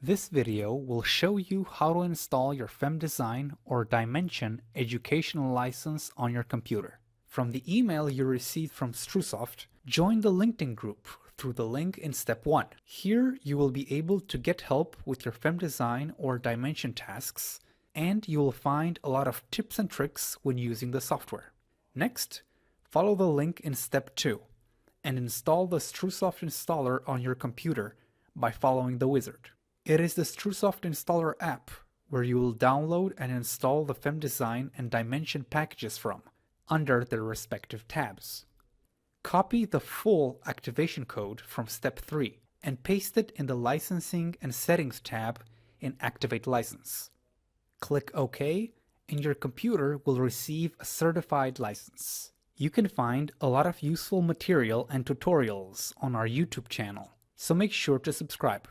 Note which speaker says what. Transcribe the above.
Speaker 1: This video will show you how to install your FemDesign or Dimension educational license on your computer. From the email you received from StruSoft, join the LinkedIn group through the link in step 1. Here you will be able to get help with your FemDesign or Dimension tasks, and you will find a lot of tips and tricks when using the software. Next, follow the link in step 2 and install the StruSoft installer on your computer by following the wizard. It is the StruSoft installer app where you will download and install the FemDesign and Dimension packages from, under their respective tabs. Copy the full activation code from step 3 and paste it in the Licensing and Settings tab in Activate License. Click OK and your computer will receive a certified license. You can find a lot of useful material and tutorials on our YouTube channel, so make sure to subscribe.